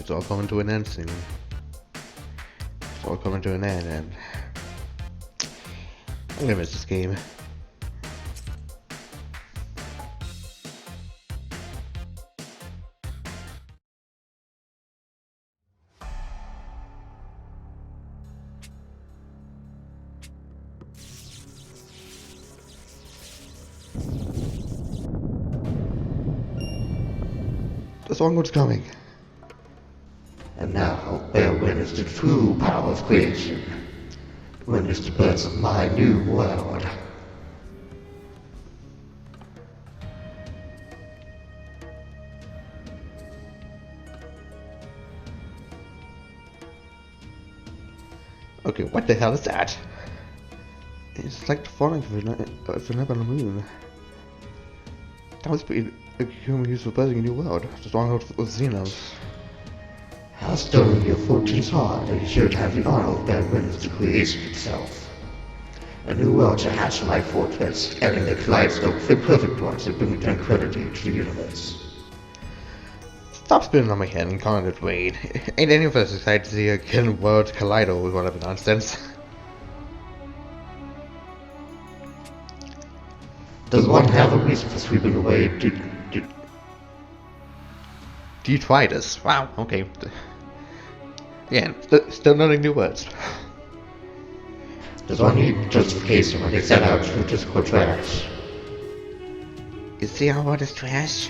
It's all coming to an end soon. It's all coming to an end, and I'm gonna miss this game. The song was coming. And now bear witness to true power of creation. Witness the birth of my new world. Okay, what the hell is that? It's like the falling of an on the moon. That must be a human used for building a new world. The stronghold of Xenos. How stern your fortune's hard, and you should have the honor of bear witness to creation itself. A new world shall hatch from my fortress, adding the kaleidoscope of imperfect ones and bringing tranquility to the universe. Stop spinning on my head and calling it Wade. Ain't any of us excited to see a killing world Kaleido with whatever nonsense. Does one have a reason for sweeping away Detritus. Wow, okay. Again, still learning new words. Does one need justification when they set out to physical trash? Is the our world is trash?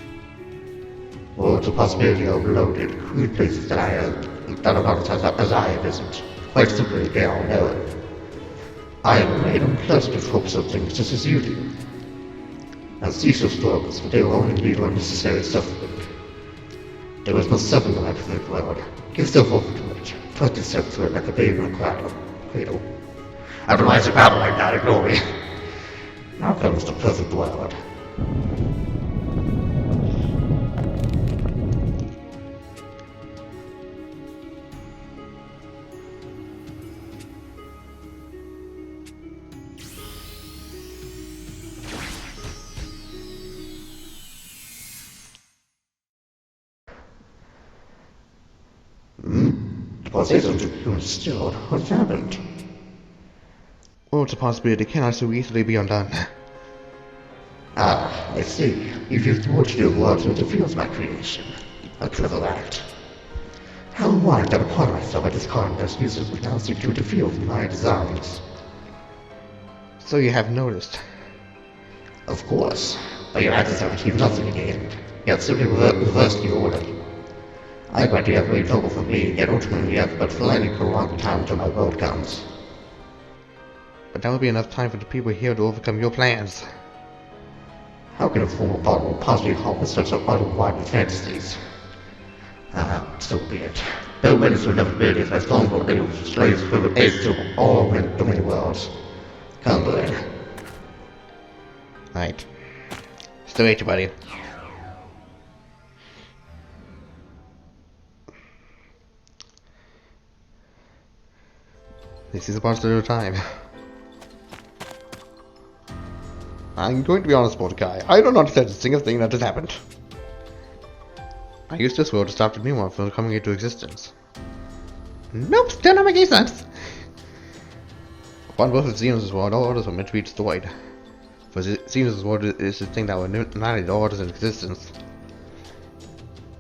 Or the possibility overloaded, crude places that are not as I visit. Quite simply, they all know it. I am made unpleasant with hopes of things just as you do. Now cease your struggles, for they will only lead to unnecessary suffering. There is no suffering in my perfect world. Give yourself over to it. Trust yourself to it like a baby in a cradle. Otherwise your battle like that, ignore me. Now comes the perfect world. Possession to you still. What happened? Well, it's a possibility cannot so easily be undone. Ah, I see. You've used much your words to interfere with my creation. A clever act. How wide that upon myself at this conquest uses would now seek to interfere with my designs. So you have noticed. Of course, but your actions have achieved nothing in the end. Yet simply reversed the order. I grant you have made trouble for me, yet ultimately have but slightly prolonged the time until my world comes. But that would be enough time for the people here to overcome your plans. How can a former bottle possibly accomplish such unwide fantasies? Ah, so be it. Though witness will never build as long as they will slaves who would aid to all the many worlds. Come, Blade. Right. Still hate you, buddy. This is a particular time. I'm going to be honest, Mordecai. I don't understand a single thing that has happened. I used this world to stop the new one from coming into existence. Nope, still not making sense. Upon birth of Xenos' world, all orders were meant to be destroyed. For Xenos' world is the thing that will annihilate all orders in existence.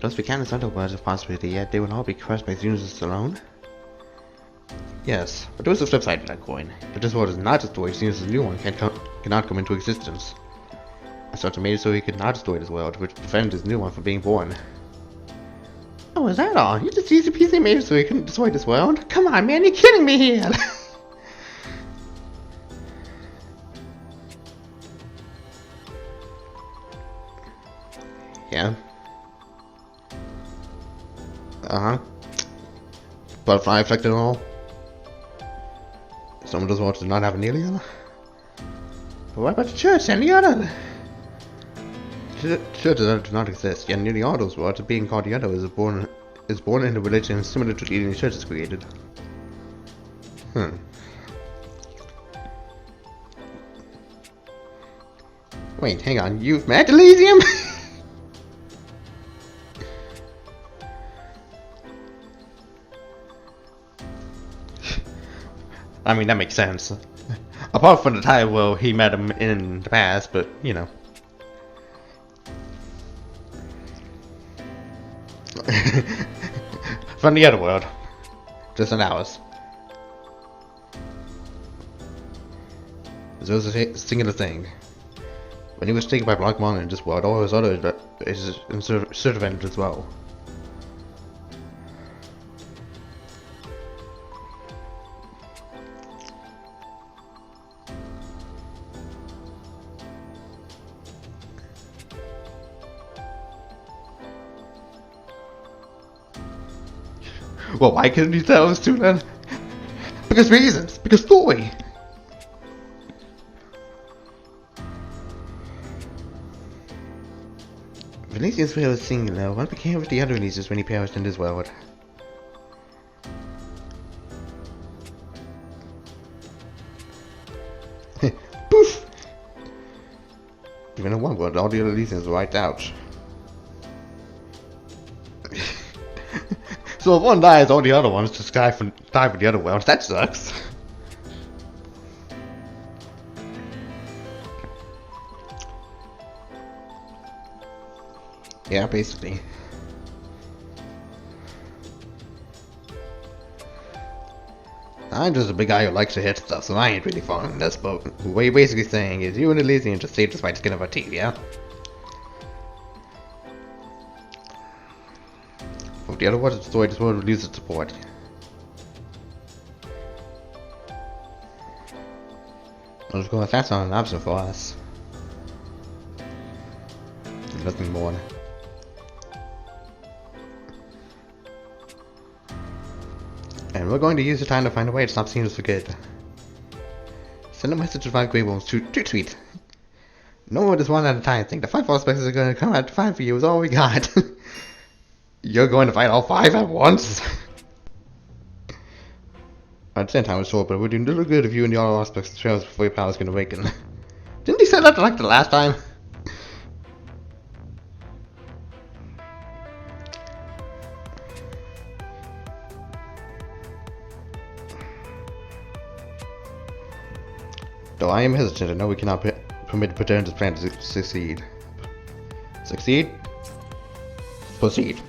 Thus we can't assume words of possibility, yet they will all be crushed by Xenos alone. Yes, but there is a flip side to that coin. If this world is not destroyed, Xenos' new one cannot come into existence. Astartes made it so he could not destroy this world, which prevented his new one from being born. Oh, is that all? You just easy peasy made it so he couldn't destroy this world? Come on, man, you're kidding me here! Yeah. Uh-huh. Butterfly effect and all. Some of those worlds do not have an alien. But what about the church and the other? Churches do not exist, yet nearly all those worlds, being called the other, is born in a religion similar to the alien church is created. Wait, hang on, you've met Elysium? I mean, that makes sense. Apart from the time where he met him in the past, but, you know. From the other world. Just an ours. There was a singular thing. When he was taken by Black Monk in this world, all his other sort ended as well. Well, why couldn't you tell us to then? Because reasons. Because story. Venetian's will was singular. What became of the other Venetians when he perished in this world? Poof! Even in one world, all the other Venetians were wiped out. So if one dies, all the other ones just die for the other world. That sucks. Yeah, basically. I'm just a big guy who likes to hit stuff, so I ain't really following this, but what you're basically saying is you and Elysian just saved us by the skin of our teeth, yeah? If the other world is destroyed, this world will lose its support. Of course, that's not an option for us. Nothing more. And we're going to use the time to find a way to stop seeing us forget. Send a message to 5 Grey Wolves to tweet. No more just one at a time. Think the 5 prospects are going to come out to fight for you is all we got. You're going to fight all 5 at once? At the same time, it's short, but it would do little good if you and the other aspects trails before your powers can awaken. Didn't he say that like the last time? Though I am hesitant, I know we cannot permit Paterno's plan to succeed. Succeed? Proceed.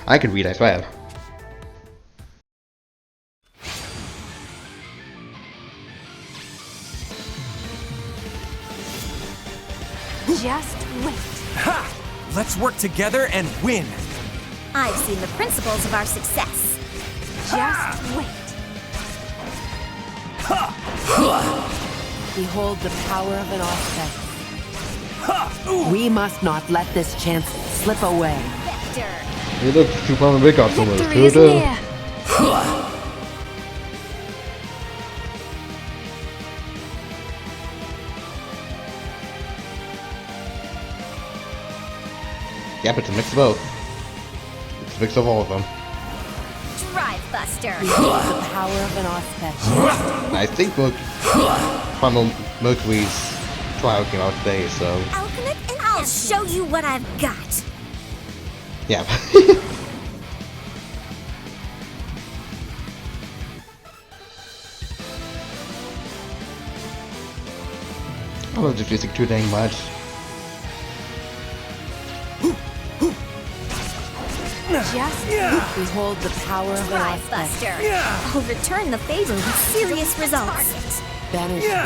I can read as well. Just wait. Ha! Let's work together and win. I've seen the principles of our success. Just wait. Behold the power of an offset. We must not let this chance slip away. Vector. Hey, look, you found a big up somewhere. Victory is near. Yep, it's a mix of both. It's a mix of all of them. Drive Buster. Behold the power of an offset. I think Primal Mercury's trial came out today, so Alchemist, and I'll show you what I've got. yeah. I love the physics too dang much. Just Behold the power of an Drive offset. Buster. I'll return the favor with serious results. Banish evil.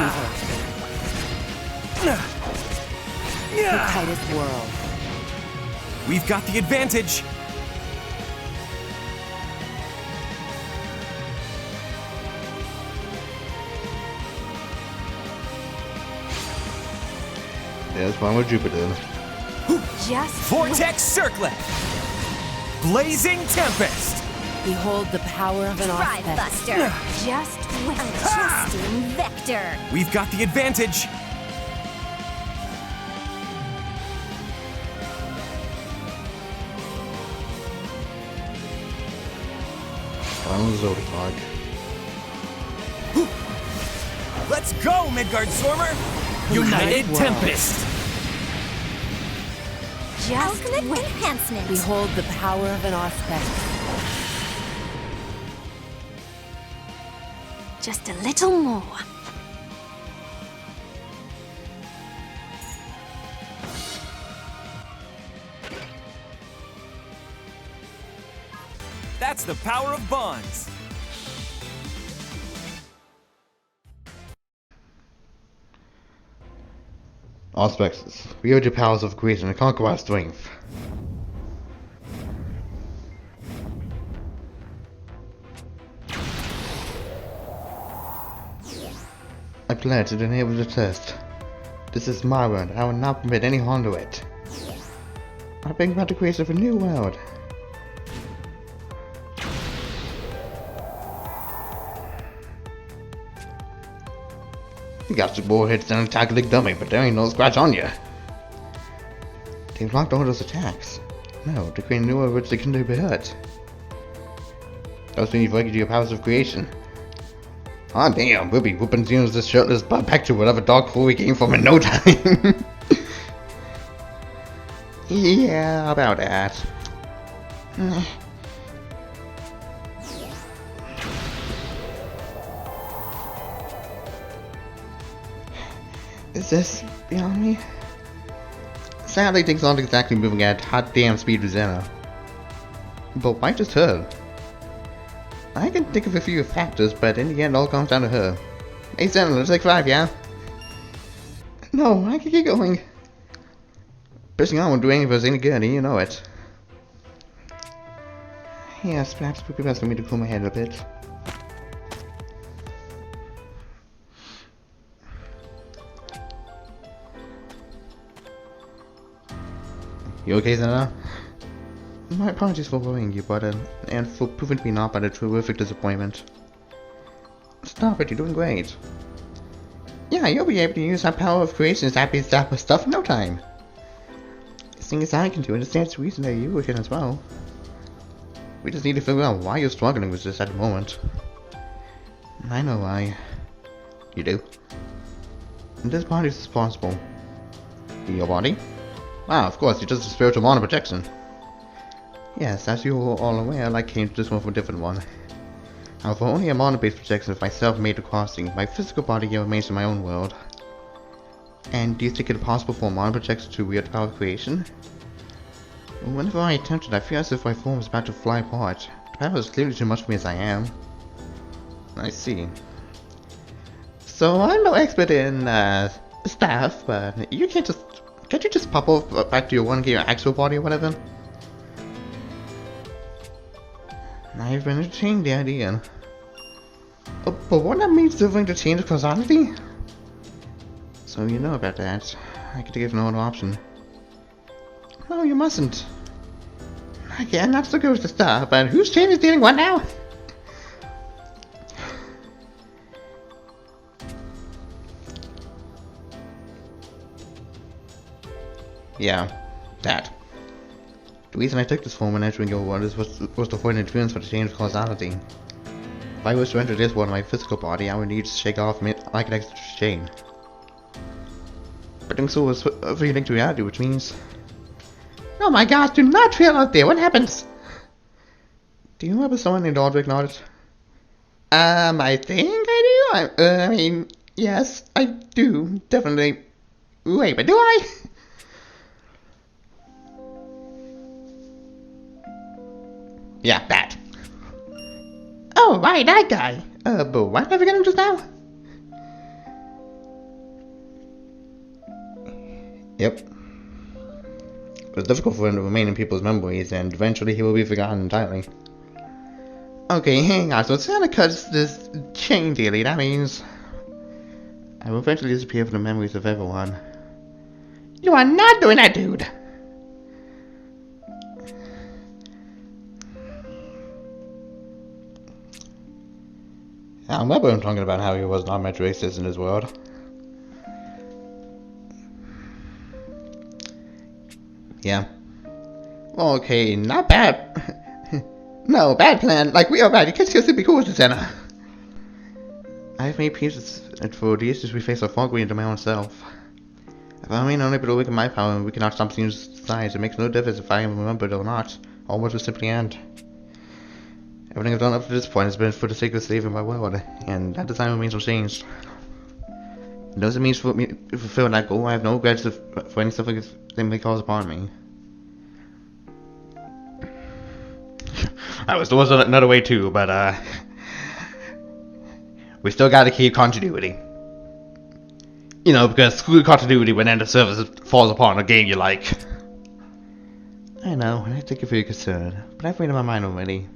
The tightest world. We've got the advantage. There's one with Jupiter. Just Vortex Circlet. Blazing Tempest. Behold the power of an Drive offset. Buster. Just wait. Adjusting Vector. We've got the advantage. Final Zodiac. Let's go, Midgard Stormer. United World. Tempest. Just wait. Enhancement. Behold the power of an offset. Just a little more. That's the power of bonds. Auspexes, wield your powers of creation and conquer our strength. I pledge to enable the test. This is my world, I will not permit any harm to it. I bring about the creation of a new world. You got your bullheads and attack like dummy, but there ain't no scratch on you. They've blocked all those attacks. No, to create a new world which they can do be hurt. Those mean you've linked to your powers of creation. Ah damn, we'll be whooping Xeno's this shirtless butt back to whatever dog hole we came from in no time. Yeah, about that. Is this beyond me? Sadly, things aren't exactly moving at hot damn speed with Xena. But why just her? I can think of a few factors, but in the end, it all comes down to her. Hey Xena, let's take 5, yeah? No, I can keep going. Pressing on won't do any of us any good, and you know it. Yes, perhaps it would be best for me to cool my head a bit. You okay, Xena? My apologies for worrying you, but and for proving to be not but a terrific disappointment. Stop it, you're doing great. Yeah, you'll be able to use that power of creation to happy stuff in no time. As thing as I can do, and it stands to reason that you can as well. We just need to figure out why you're struggling with this at the moment. I know why. You do. And this body is responsible. Your body? Wow, of course, you're just a spiritual mana protection. Yes, as you are all aware, I came to this one from a different one. However, only a mana-based projection of myself made the crossing. My physical body here remains in my own world. And do you think it possible for a mana projection to wield power of creation? Whenever I attempt it, I feel as if my form is about to fly apart. The power is clearly too much for me as I am. I see. So I'm no expert in stuff, but you can't you just pop off back to your actual body or whatever? I've been entertaining the idea. Oh, but what that means to to change causality? So you know about that. I could give no other option. No, you mustn't. Again, not so good with the stuff, but whose chain is dealing what now? Yeah, that. The reason I took this form when entering your world was to avoid interference for the change of causality. If I was to enter this world in my physical body, I would need to shake off like an extra chain. But doing so was revealing to reality, which means... Oh my gosh, do not trail out there, what happens? Do you remember someone named Aldrich Nod? I think I do. I mean, yes, I do, definitely. Wait, but do I? Yeah, that. Oh, right, that guy. But why did I forget him just now? Yep. It was difficult for him to remain in people's memories, and eventually he will be forgotten entirely. Okay, hang on, so Santa cuts this chain daily, that means... I will eventually disappear from the memories of everyone. You are not doing that, dude! I remember him talking about how he was not meant to exist in this world. Yeah. Okay, not bad. No, bad plan. Like, we are bad. You can't still be cool with this, Anna. I've made peace, and for the issues we face are far greater than my own self. If I remain unable to awaken my power and we cannot stop seeing size, it makes no difference if I am remembered or not. All words will simply end. Everything I've done up to this point has been for the sake of saving my world, and that design remains unchanged. It doesn't mean for me to fulfill that goal. I have no regrets for any suffering they may cause upon me. There was another way too, but we still gotta keep continuity. You know, because screw continuity when end of service falls upon a game you like. I know, and I thank you for your concern, but I've made up my mind already.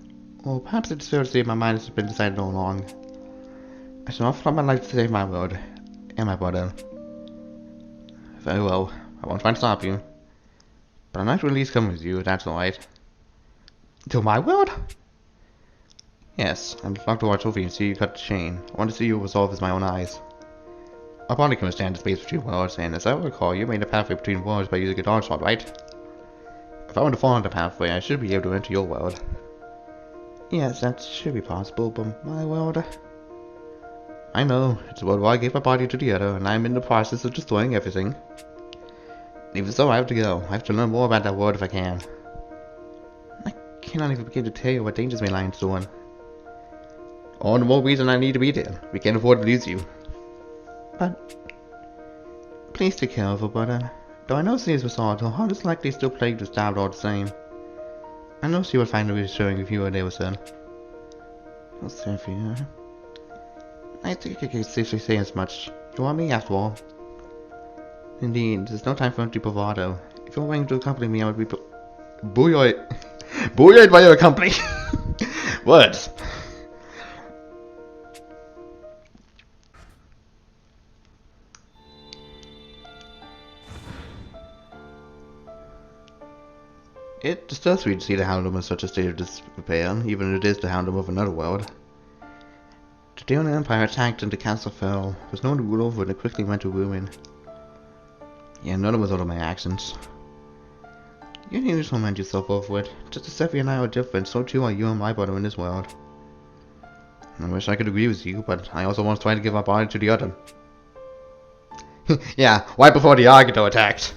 Or perhaps it's fair to say my mind has been decided all along. I shall offer up my life to save my world, and my brother. Very well, I won't try to stop you. But I'm not to at least come with you, if that's alright. To my world? Yes, I'm locked to watch over you and see you cut the chain. I want to see you resolve as my own eyes. Our body can withstand the space between worlds, and as I recall, you made a pathway between worlds by using a dodge sword, right? If I were to fall on the pathway, I should be able to enter your world. Yes, that should be possible, but my world... I know, it's a world where I gave my body to the other, and I'm in the process of destroying everything. Even so, I have to go. I have to learn more about that world if I can. I cannot even begin to tell you what dangers may lie in store. All the more reason I need to be there. We can't afford to lose you. But... please take care of her, brother. Though I know she is resolved, her heart is likely still plagued with doubt all the same. I know she would find it reassuring if you were there with her. I'll stand for you. I think I can safely say as much. You are me, after all. Indeed, there's no time for empty bravado. If you're willing to accompany me, I would be buoyed by your company. Words. It disturbs me to see the Houndom in such a state of despair, even if it is the Houndom of another world. The Dawn Empire attacked and the castle fell. There was no one to rule over it, and it quickly went to ruin. Yeah, none of us out of my actions. You need to torment yourself over it. Just as Sephi and I are different, so too are you and my brother in this world. I wish I could agree with you, but I also want to try to give our body to the other. Yeah, right before the Argito attacked.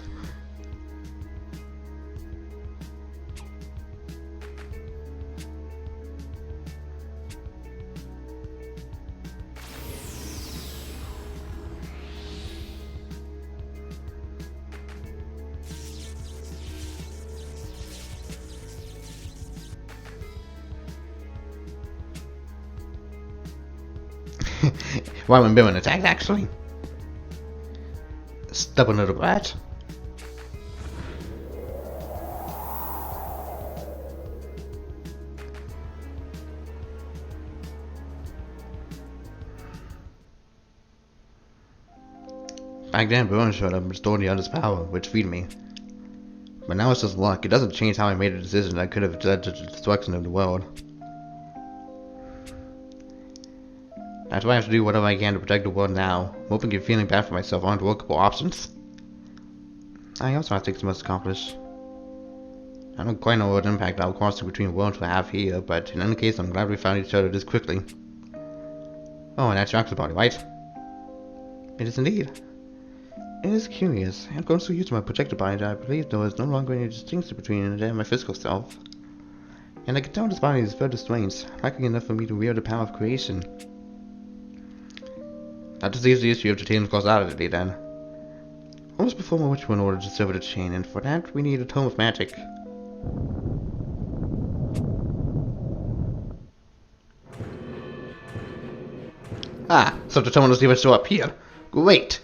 Why when Bill attacked, actually? Stubborn little brat. Back then, Bruin showed up and restored the other's power, which freed me. But now it's just luck. It doesn't change how I made a decision that could have led to the destruction of the world. That's why I have to do whatever I can to protect the world now. I'm hoping and feeling bad for myself aren't workable options. I also have things I must accomplish. I don't quite know what impact our crossing between worlds will have here, but in any case I'm glad we found each other this quickly. Oh, and that's your body, right? It is indeed. It is curious. I have grown so used to my projected body that I believe there is no longer any distinction between it and my physical self. And I can tell this body is further strange, lacking enough for me to wield the power of creation. That deceives the issue of the Tatum's causality, then. Almost perform a ritual in order to sever the chain, and for that we need a tome of magic. Ah, so the tome doesn't even show up here. Great!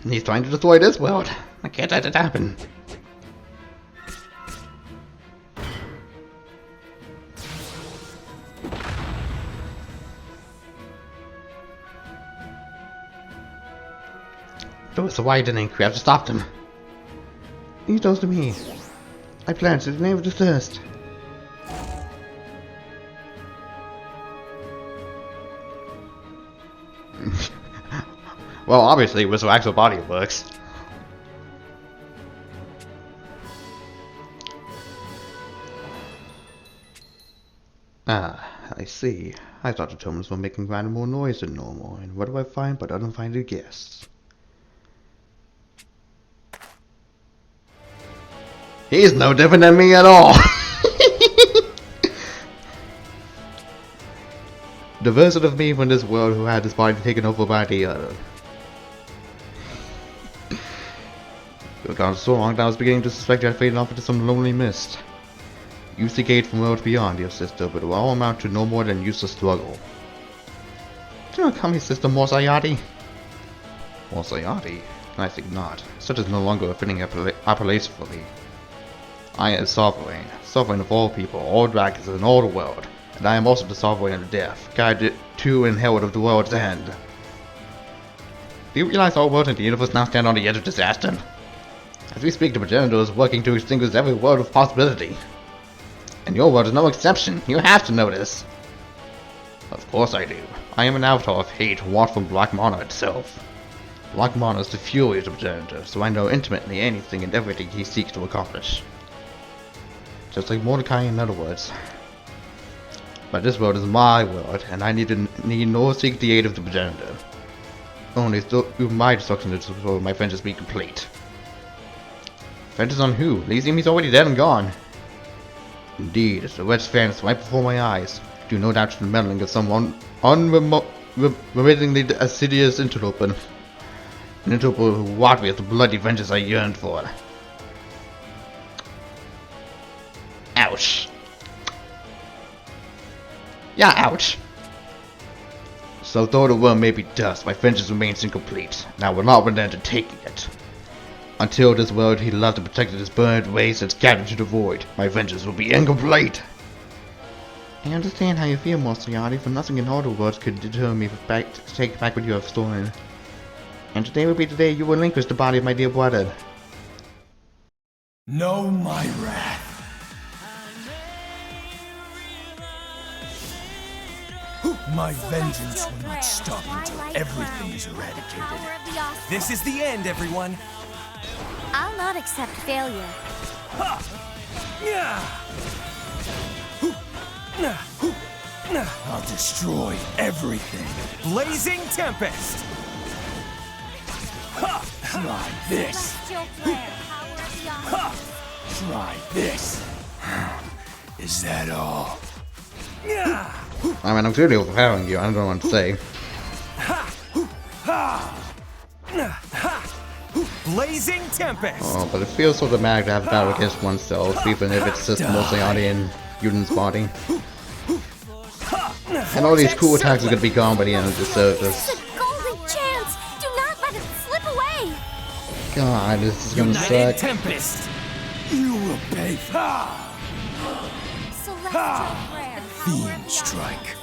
He's trying to destroy this world. I can't let it happen. So why didn't we have to stop them? He told to me. I planted the name of the thirst. Well, obviously it was the actual body works. Ah, I see. I thought the totems were making rather more noise than normal, and what do I find but uninvited guests? He's no different than me at all. The version of me from this world who had his body taken over by the other. You were gone so long that I was beginning to suspect you had faded off into some lonely mist. You seek from worlds beyond, your sister, but it will all amount to no more than useless struggle. Do not call me Sister Morsayati. Morsayati? I think not. Such is no longer a fitting appellation for me. I am sovereign, sovereign of all people, all dragons, and all the world. And I am also the sovereign of death, guided to and herald of the world's end. Do you realize all worlds in the universe now stand on the edge of disaster? As we speak, the progenitor is working to extinguish every world of possibility. And your world is no exception. You have to know this. Of course I do. I am an avatar of hate wrought from Black Mana itself. Black Mana is the fury of the progenitor, so I know intimately anything and everything he seeks to accomplish. Just like Mordecai, in other words. But this world is my world, and I need nor seek the aid of the progenitor. Only through my destruction will my vengeance be complete. Vengeance on who? He's already dead and gone. Indeed, as the red vanished right before my eyes, due no doubt to the meddling of some unremittingly assiduous interloper. An interloper who robbed me of the bloody vengeance I yearned for. Ouch. Yeah, ouch. So though the world may be dust, my vengeance remains incomplete, and I will not relent in taking it. Until this world he loved and protected is burned, razed, and scattered to the void, my vengeance will be incomplete. I understand how you feel, Morsayati, for nothing in all the worlds could deter me to take back what you have stolen. And today will be the day you relinquish the body of my dear brother. Know my wrath. My vengeance will not stop until everything is eradicated. This is the end, everyone. I'll not accept failure. I'll destroy everything. Blazing Tempest. Try this. Try this. Is that all? I mean, I'm clearly overpowering you, I don't know what to say. Blazing Tempest! Oh, but it feels so dramatic to have a battle against oneself, even if it's just mostly in Yuden's body. And all these cool attacks are gonna be gone by the end of the service. This is a golden chance! Do not let it slip away! God, this is gonna United suck. Tempest! You will pay for Celestial prayer. Fiend Strike.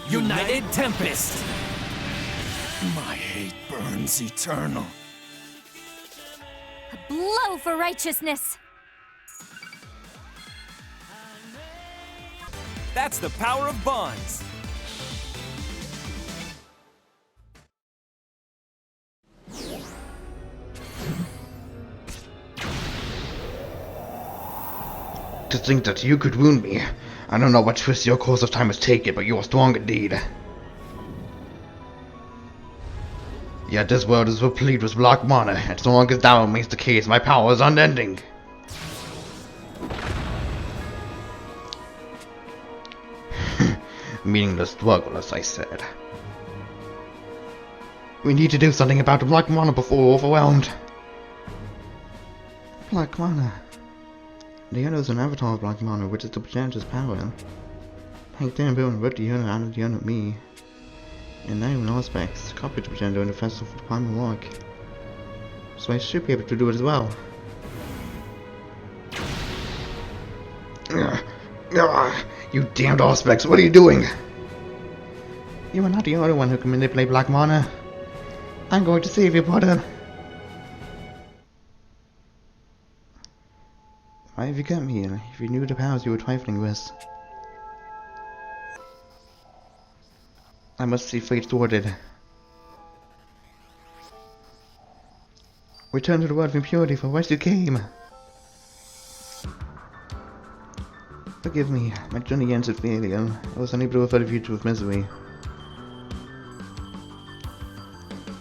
United Tempest! My hate burns eternal. A blow for righteousness! That's the power of bonds. To think that you could wound me. I don't know what twist your course of time has taken, but you are strong indeed. Yet this world is replete with Black Mana, and so long as that remains the case, my power is unending. Meaningless struggle, as I said. We need to do something about the Black Mana before we're overwhelmed. Black Mana. The other is an avatar of Black Mana, which is the progenitor's power. Back then, Bill ripped the unit out of the unit me. And now in aspects, copied the progenitor in the festival for the primal rock. So I should be able to do it as well. You damned aspects, what are you doing? You are not the only one who can manipulate Black Mana. I'm going to save you, brother. Why have you come here, if you knew the powers you were trifling with? I must see fate thwarted. Return to the world of impurity for which you came. Forgive me, my journey ends with failure. I was unable to avert the future of misery.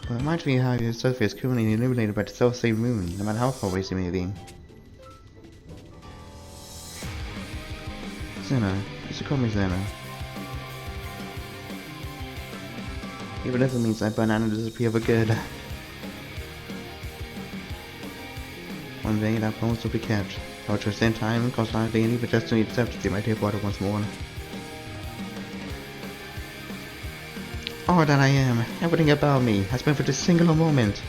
But it reminds me how your surface is currently illuminated by the self-same moon, no matter how far away you may be. Xena. You should call me Xena. Even if it means that banana disappear for good. One day that promise will be kept. I will transcend time and causality and even destiny itself to see my dear water once more. All that I am, everything about me, has been for this singular moment.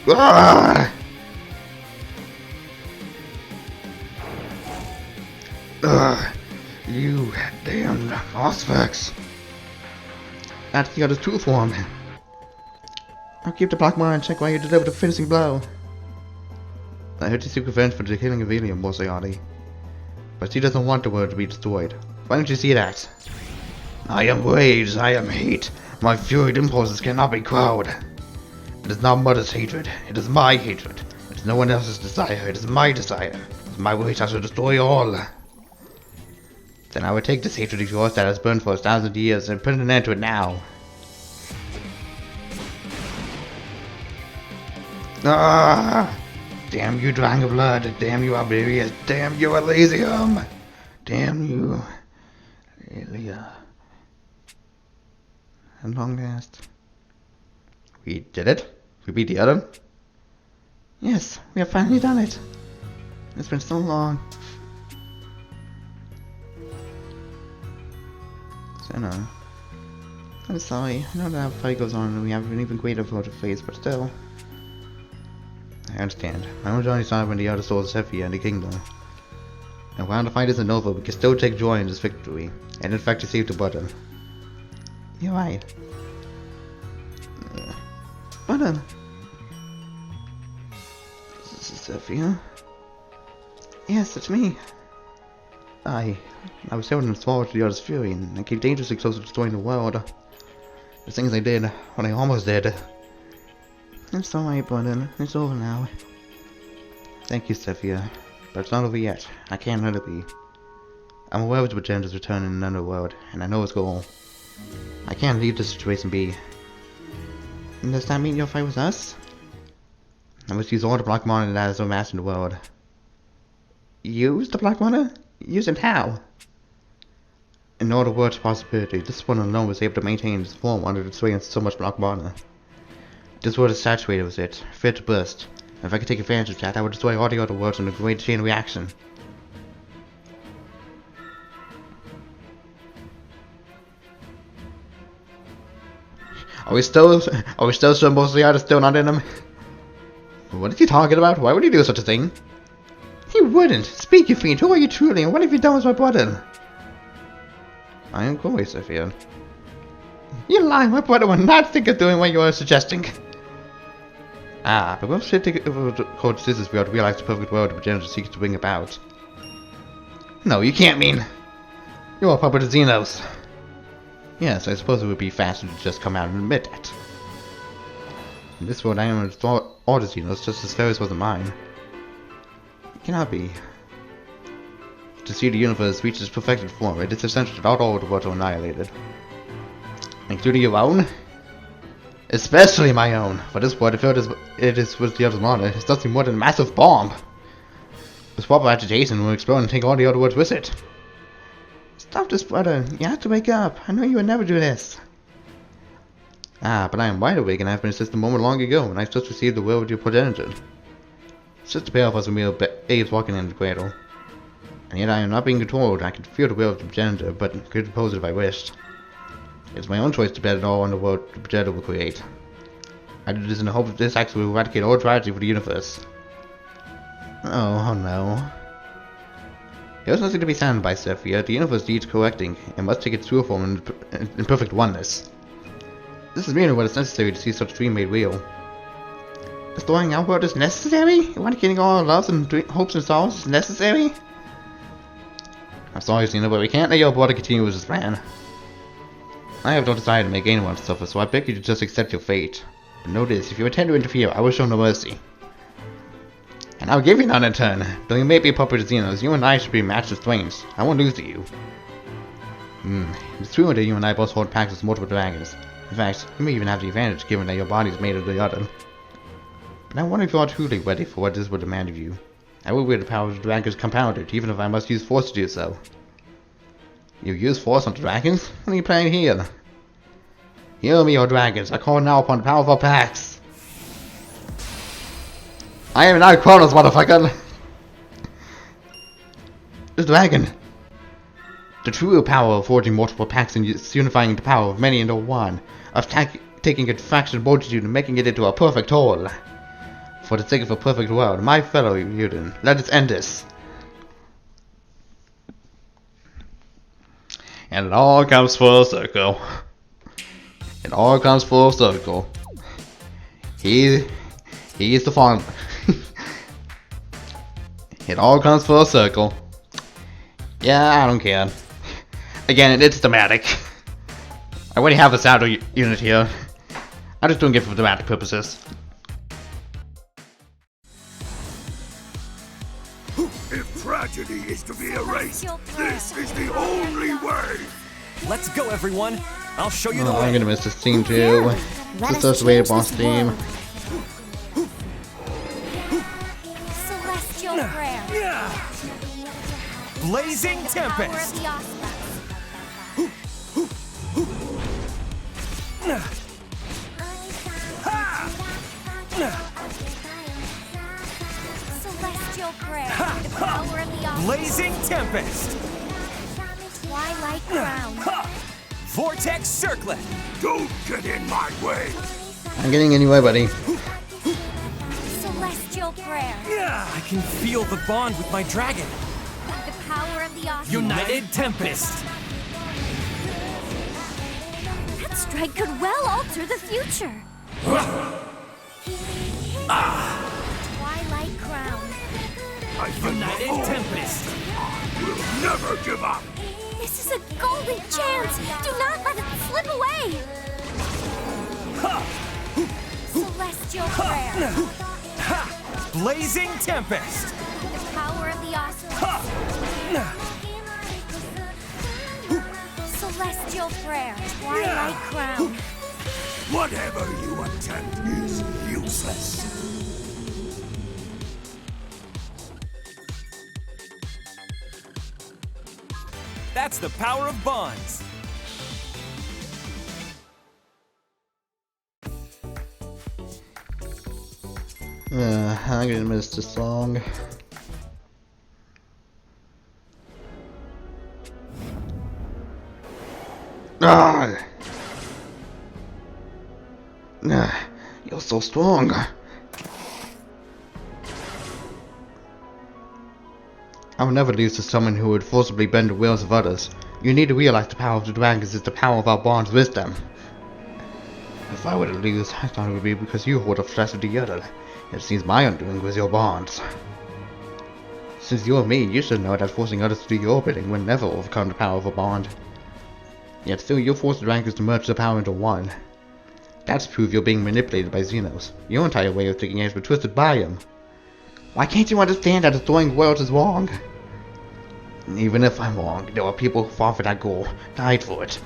Ah! You damn artifacts! That's the other true form. I'll keep the black mark and check while you deliver the finishing blow. I heard you seek revenge for the killing of William Moriarty, but she doesn't want the world to be destroyed. Why don't you see that? I am rage, I am hate. My fury impulses cannot be quelled. It is not Mother's hatred, it is my hatred. It is no one else's desire, it is my desire. It is my wish I shall destroy all. Then I would take this hatred of yours that has burned for 1,000 years and put an end to it now. Ah! Damn you, Dragon Blood! Damn you, Oblivious! Damn you, Elysium! Damn you, Elia. At long last. We did it? We beat the other? Yes, we have finally done it. It's been so long. Xena. I'm sorry. I know that our fight goes on and we have an even greater foe to face, but still. I understand. I will join side when the other souls are heavier in the kingdom. And while the fight isn't over, we can still take joy in this victory, and in fact receive the button. You're right. Button! This is Sophia? Yes, it's me. I was held in the sword to the other's fury, and I came dangerously close to destroying the world. The things I did, when I almost did. It's alright, Button. It's over now. Thank you, Sophia. But it's not over yet. I can't let it be. I'm aware of the agenda's return in the underworld, and I know its goal. I can't leave this situation be. And does that mean you'll fight with us? I must use all the black mana that is amassed in the world. Use the black mana? Use it how? In all the world's possibility, this one alone was able to maintain its form under the sway of so much black mana. This world is saturated with it, fit to burst. And if I could take advantage of that, I would destroy all the other worlds in a great chain reaction. Are we still sure most of the art is still not in him? What is he talking about? Why would he do such a thing? He wouldn't! Speak, you fiend! Who are you truly, and what have you done with my button? I am Chloe, Sophia. You lie! My brother would not think of doing what you are suggesting! Ah, but what should take cold scissors we ought to realize the perfect world the progenitor seeks to bring about? No, you can't mean... You are puppet of Xenos! Yes, I suppose it would be faster to just come out and admit that. In this world I am all the Xenos, just as Ferris wasn't mine. It cannot be. To see the universe reach its perfected form, it is essential that all the worlds are annihilated. Including your own? Especially my own. For this world, if it is with the other's mana, it's nothing more than a massive bomb. With proper agitation, will explode and take all the other worlds with it. Stop this, brother. You have to wake up. I know you would never do this. Ah, but I am wide awake and I have been assisted a moment long ago when I just received the will of your progenitor. It's just a pair of us real babes walking in the cradle. And yet I am not being controlled. I can feel the will of the progenitor, but could oppose it if I wished. It's my own choice to bet it all on the world the progenitor will create. I did this in the hope that this act will eradicate all tragedy for the universe. Oh no. There's nothing to be saddened by, Sophia. The universe needs correcting, and must take its true form in perfect oneness. This is merely what is necessary to see such dream made real. Destroying our world is necessary? Eradicating all our loves and hopes and sorrows is necessary? I'm sorry, Xena, but we can't let your brother continue with this plan. I have no desire to make anyone suffer, so I beg you to just accept your fate. But know this, if you intend to interfere, I will show no mercy. And I'll give you none in turn. Though you may be a puppet of Xenos, you and I should be matched with strengths. I won't lose to you. It's true that you and I both hold packs with multiple dragons. In fact, you may even have the advantage given that your body is made of the other. But I wonder if you are truly ready for what this will demand of you. I will wield the power of the dragons compounded, even if I must use force to do so. You use force on the dragons? What are you playing here? Hear me, your dragons. I call now upon the powerful packs. I am now Kronos, motherfucker. The dragon. The true power of forging multiple packs and unifying the power of many into one. Of taking a fraction of multitude and making it into a perfect whole. For the sake of a perfect world, my fellow mutant, let us end this. And it all comes full circle. It all comes full circle. He is the fun. It all comes full circle. Yeah, I don't care. Again, it's thematic. I already have a shadow unit here. I'm just doing it for thematic purposes. If tragedy is to be erased, this is the only way! Let's go, everyone. I'll show you the I'm way. gonna miss this team too. This is just way boss team. Celestial prayer. Blazing Tempest. Celestial prayer. The power of the auspices. Blazing Tempest. Twilight crown. Vortex Circlet. Don't get in my way! I'm getting anyway, buddy. Celestial prayer. I can feel the bond with my dragon. The power of the auspices. United Tempest. That strike could well alter the future. Twilight crown. I think United the Tempest. will never give up! This is a golden chance. Do not let it slip away. Celestial prayer. Blazing Tempest. The power of the auspices. Celestial prayer. Twilight crown. Whatever you attempt is useless. That's the power of bonds. I'm gonna miss this song. Ah! You're so strong. I would never lose to someone who would forcibly bend the wills of others. You need to realize the power of the dragons is the power of our bond's wisdom. If I were to lose, I thought it would be because you hold the flesh of the other. It seems my undoing was your bonds. Since you're me, you should know that forcing others to do your bidding would never overcome the power of a bond. Yet still you force the dragons to merge the power into one. That's proof you're being manipulated by Xenos. Your entire way of thinking has been twisted by him. Why can't you understand that destroying worlds is wrong? Even if I'm wrong, there are people who fought for that goal, died for it.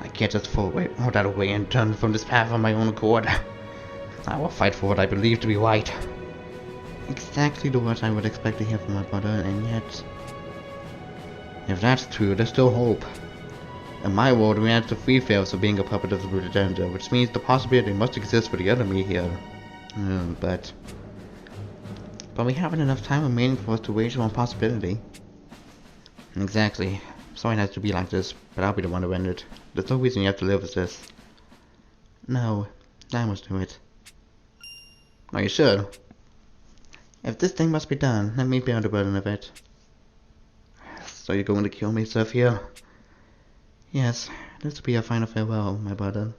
I can't just throw that away and turn from this path on my own accord. I will fight for what I believe to be right. Exactly the words I would expect to hear from my brother, and yet... if that's true, there's still hope. In my world, we answer free fails for being a puppet of the root agenda, which means the possibility must exist for the other me here. But we haven't enough time remaining for us to wage one possibility. Exactly. Sorry it has to be like this, but I'll be the one to end it. There's no reason you have to live with this. No, I must do it. Are you sure? If this thing must be done, let me bear the burden of it. So you're going to kill me, Sophia? Yes, this will be a final farewell, my brother.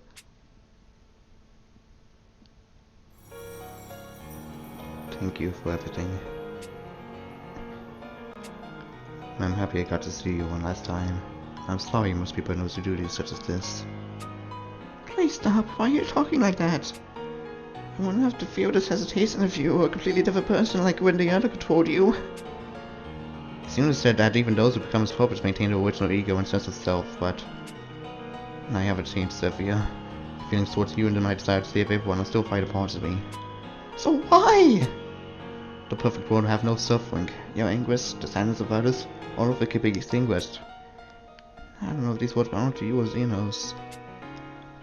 Thank you for everything. I'm happy I got to see you one last time. I'm sorry you must be put to duties such as this. Please stop. Why are you talking like that? I wouldn't have to feel this hesitation if you were a completely different person like when the other controlled you. Xenos said that even those who become his puppets maintain their original ego and sense of self, but I haven't changed, Sophia. Feelings towards you and my desire to save everyone will still fight a part of me. So why? The perfect world will have no suffering. Your anguish, the sadness of others, all of it can be extinguished. I don't know if these words belong to you or Xenos.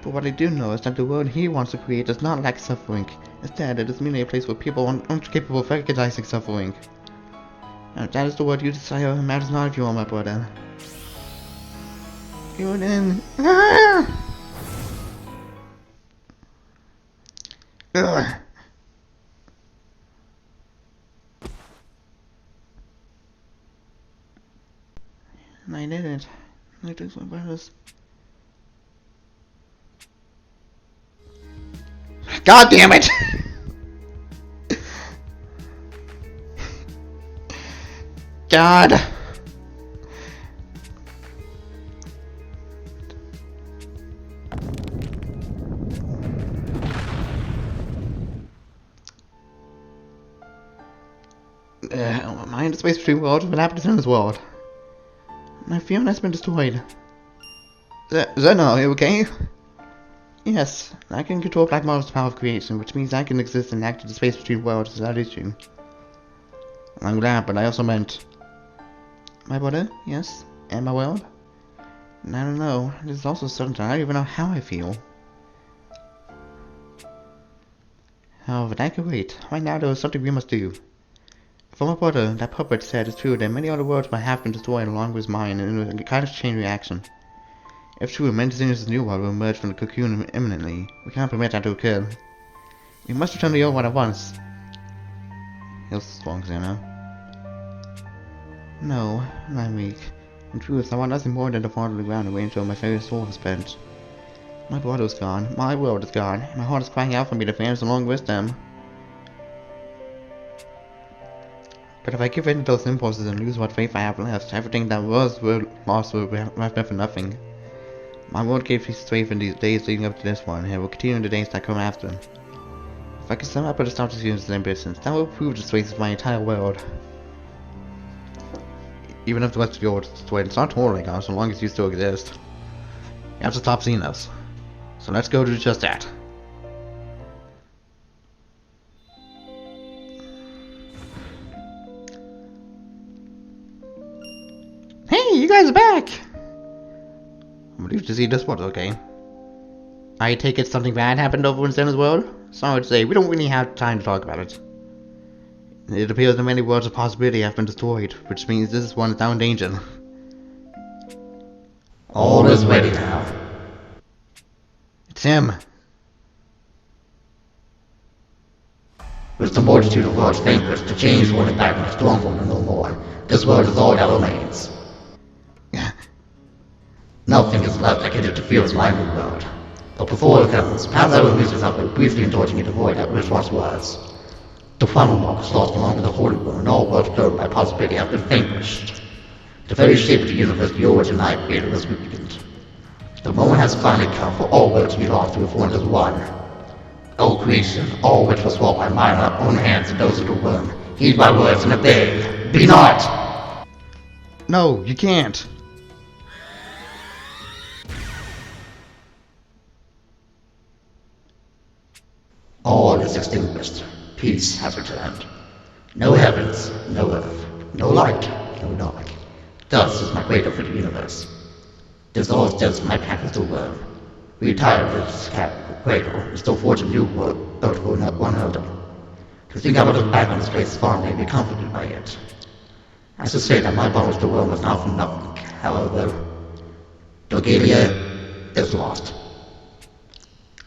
But what I do know is that the world he wants to create does not lack suffering. Instead, it is merely a place where people aren't capable of recognizing suffering. And if that is the word you desire, it matters not if you are my brother. You're in. Ah! Ugh. And I did it. I took my brothers. God damn it! God! Am I in the space between worlds? What happened in this world? My field has been destroyed. Zeno, are you okay? Yes, I can control Black Marvel's power of creation, which means I can exist and act in the space between worlds without issue. I'm glad, but I also meant... My brother? Yes? And my world? I don't know. This is also certain I don't even know how I feel. However, that can wait. Right now there is something we must do. For my brother, that puppet said it's true that many other worlds might have been destroyed along with mine in a kind of chain reaction. If true, Mendezinius' new world will emerge from the cocoon imminently. We cannot permit that to occur. We must return to the old one at once. He'll strong, Xeno. No, I'm weak. In truth, I want nothing more than to fall to the ground and wait until my very soul is spent. My brother is gone, my world is gone, and my heart is crying out for me to vanish along with them. But if I give in to those impulses and lose what faith I have left, everything that was lost will have been for nothing. My world gave me strength in these days leading up to this one, and it will continue in the days that come after. If I can somehow put a stop to Xeno's ambitions, that will prove the strength of my entire world. Even if the rest of your world is destroyed, it's not totally gone so long as you still exist. You have to stop Xenos. So let's go do just that. Hey, you guys are back! I'm relieved to see this one's okay. I take it something bad happened over in Xena's world? Sorry to say, we don't really have time to talk about it. It appears that many worlds of possibility have been destroyed, which means this one is now in danger. All is ready now. It's him. With the multitude of worlds vanquished, the change one and back in the stronghold and no more. This world is all that remains. Nothing is left that can interfere with my new world. But before it comes, perhaps I will lose myself by briefly indulging in the void that which once was. The final mark is lost along with the Holy One, and all worlds filled by possibility have been vanquished. The very shape of the universe the origin I created was weakened. The moment has finally come for all worlds to be lost to be formed as one. O creation, all which was wrought by mine own hands and those of the worm, heed my words and obey. Be not! No, you can't. All is extinguished. Peace has returned. No heavens, no earth, no light, no dark. Thus is my cradle for the universe. This all is just my path to worm. Retired this cradle and still forge a new world, earth for one another. To think I would look back on this place far made me comforted by it. I should say that my bond with the world was not from nothing. However, Dragalia is lost.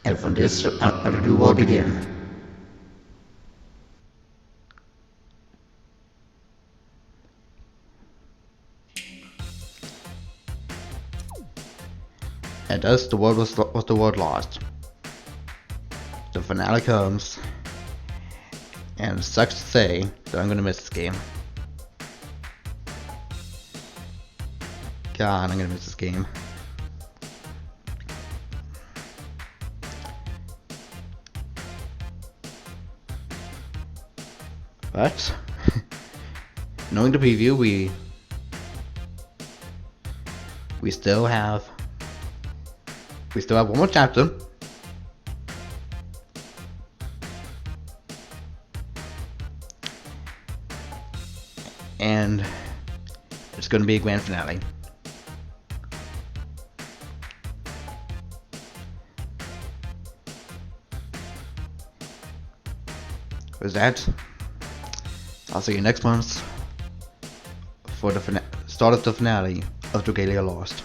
And from this, a new world begin. And thus the world was the world lost. The finale comes, and it sucks to say that I'm gonna miss this game. God, I'm gonna miss this game. But knowing the preview, we still have one more chapter. And it's going to be a grand finale. with that, I'll see you next month for the start of the finale of Dragalia Lost.